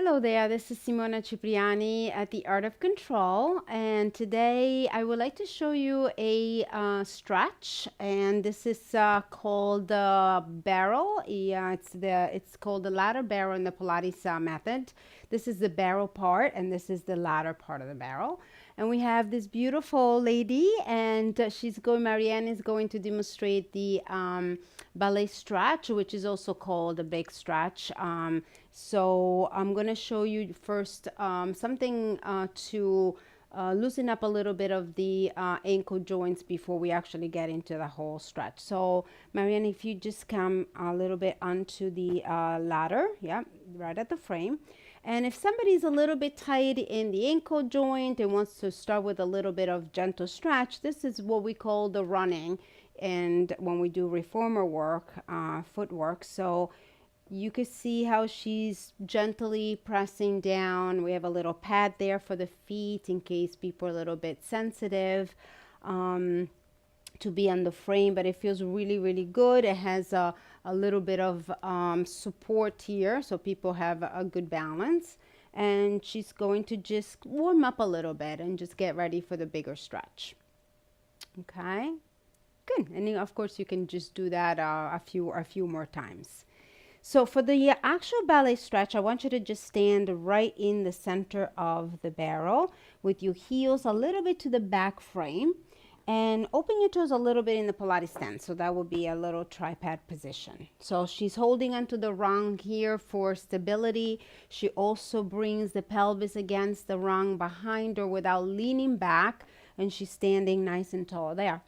Hello there, this is Simona Cipriani at The Art of Control, and today I would like to show you a stretch, and this is called the barrel. Yeah, it's called the ladder barrel in the Pilates method. This is the barrel part, and this is the ladder part of the barrel. And we have this beautiful lady, and Marianne is going to demonstrate the ballet stretch, which is also called a big stretch. So I'm going to show you first something to loosen up a little bit of the ankle joints before we actually get into the whole stretch. So Marianne, if you just come a little bit onto the ladder, yeah, right at the frame. And if somebody's a little bit tight in the ankle joint and wants to start with a little bit of gentle stretch, this is what we call the running. And when we do reformer work, footwork, so you can see how she's gently pressing down. We have a little pad there for the feet in case people are a little bit sensitive to be on the frame, but it feels really, really good. It has a little bit of support here, so people have a good balance. And she's going to just warm up a little bit and just get ready for the bigger stretch. Okay, good. And then, of course, you can just do that a few more times. So for the actual ballet stretch, I want you to just stand right in the center of the barrel with your heels a little bit to the back frame and open your toes a little bit in the Pilates stance. So that would be a little tripod position. So she's holding onto the rung here for stability. She also brings the pelvis against the rung behind her without leaning back, and she's standing nice and tall there.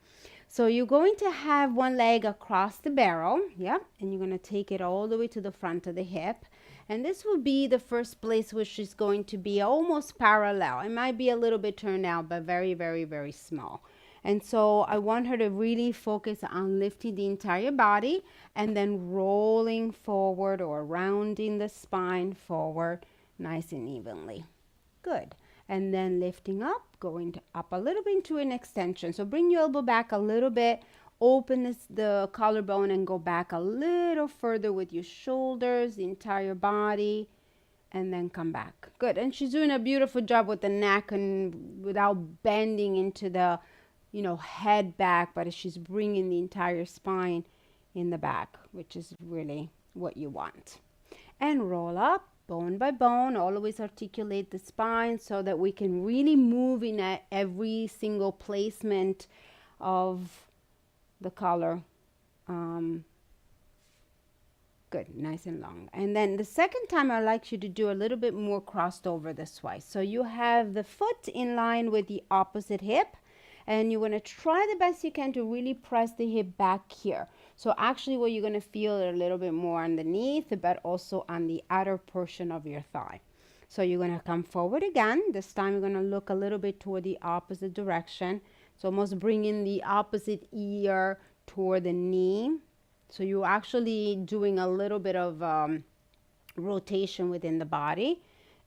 So you're going to have one leg across the barrel, yeah, and you're going to take it all the way to the front of the hip. And this will be the first place where she's going to be almost parallel. It might be a little bit turned out, but very, very, very small. And so I want her to really focus on lifting the entire body and then rolling forward or rounding the spine forward nice and evenly. Good. And then lifting up, going up a little bit into an extension. So bring your elbow back a little bit, open the collarbone and go back a little further with your shoulders, the entire body, and then come back. Good. And she's doing a beautiful job with the neck and without bending into the, head back, but she's bringing the entire spine in the back, which is really what you want. And roll up. Bone by bone, always articulate the spine so that we can really move in at every single placement of the collar. Good, nice and long. And then the second time, I'd like you to do a little bit more crossed over this way. So you have the foot in line with the opposite hip, and you want to try the best you can to really press the hip back here. So actually what you're going to feel a little bit more underneath, but also on the outer portion of your thigh. So you're going to come forward again. This time you're going to look a little bit toward the opposite direction. So almost bringing the opposite ear toward the knee. So you're actually doing a little bit of rotation within the body.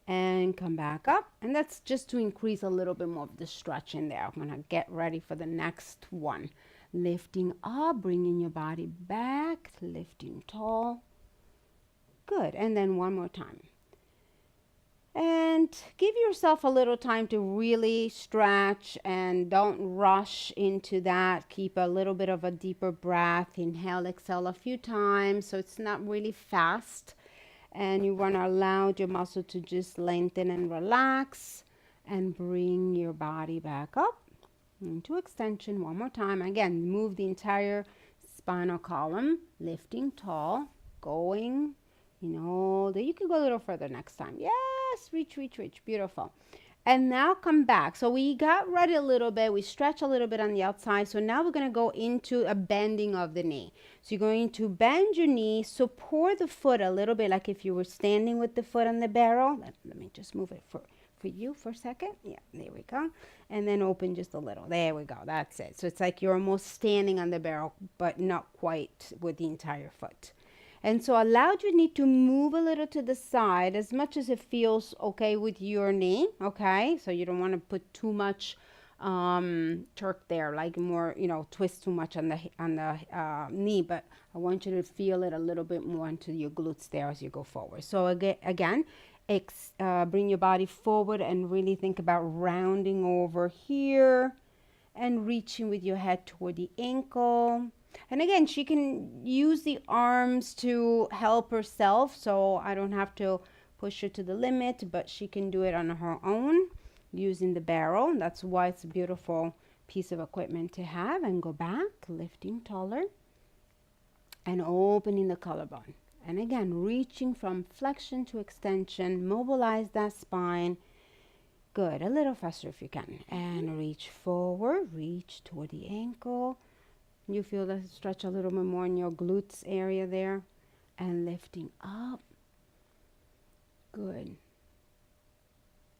And come back up, and that's just to increase a little bit more of the stretch in there. I'm gonna get ready for the next one. Lifting up, bringing your body back, lifting tall. Good, and then one more time. And give yourself a little time to really stretch and don't rush into that. Keep a little bit of a deeper breath. Inhale, exhale a few times so it's not really fast. And you want to allow your muscle to just lengthen and relax and bring your body back up into extension one more time. Again, move the entire spinal column, lifting tall, going, you can go a little further next time. Yes, reach, beautiful. And now come back. So we got ready a little bit. We stretch a little bit on the outside. So now we're going to go into a bending of the knee. So you're going to bend your knee, support the foot a little bit like if you were standing with the foot on the barrel. Let me just move it for you for a second. Yeah, there we go. And then open just a little. There we go. That's it. So it's like you're almost standing on the barrel, but not quite with the entire foot. And so allow your knee to move a little to the side as much as it feels okay with your knee, okay? So you don't want to put too much jerk there, like more, twist too much on the knee, but I want you to feel it a little bit more into your glutes there as you go forward. So again, bring your body forward and really think about rounding over here and reaching with your head toward the ankle. And again, she can use the arms to help herself, so I don't have to push her to the limit, but she can do it on her own using the barrel. That's why it's a beautiful piece of equipment to have. And go back, lifting taller and opening the collarbone. And again, reaching from flexion to extension, mobilize that spine. Good, a little faster if you can. And reach forward, reach toward the ankle. You feel the stretch a little bit more in your glutes area there. And lifting up. Good.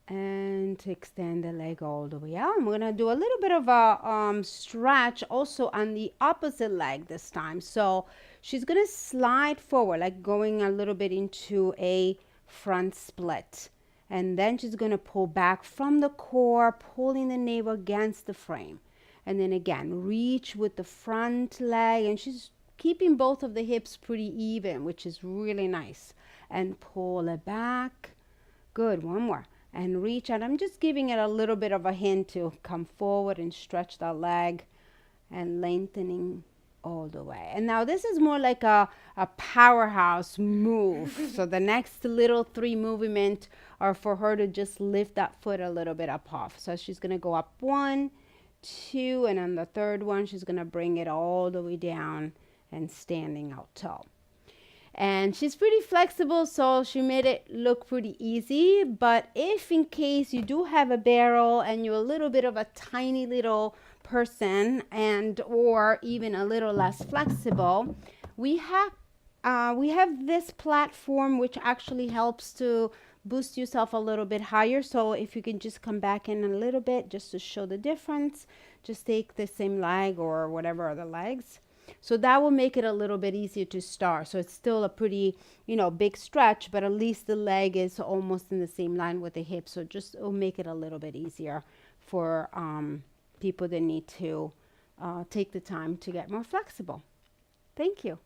And to extend the leg all the way out. I'm going to do a little bit of a stretch also on the opposite leg this time. So she's going to slide forward, like going a little bit into a front split. And then she's going to pull back from the core, pulling the navel against the frame. And then again, reach with the front leg. And she's keeping both of the hips pretty even, which is really nice. And pull it back. Good, one more. And reach out. I'm just giving it a little bit of a hint to come forward and stretch that leg and lengthening all the way. And now this is more like a powerhouse move. So the next little 3 movements are for her to just lift that foot a little bit up off. So she's going to go up 1, 2, and on the third one, she's going to bring it all the way down and standing out tall. And she's pretty flexible, so she made it look pretty easy. But if in case you do have a barrel and you're a little bit of a tiny little person and or even a little less flexible, we have this platform which actually helps to boost yourself a little bit higher. So if you can just come back in a little bit just to show the difference, just take the same leg or whatever other legs. So that will make it a little bit easier to start. So it's still a pretty, big stretch, but at least the leg is almost in the same line with the hip. So just it'll make it a little bit easier for people that need to take the time to get more flexible. Thank you.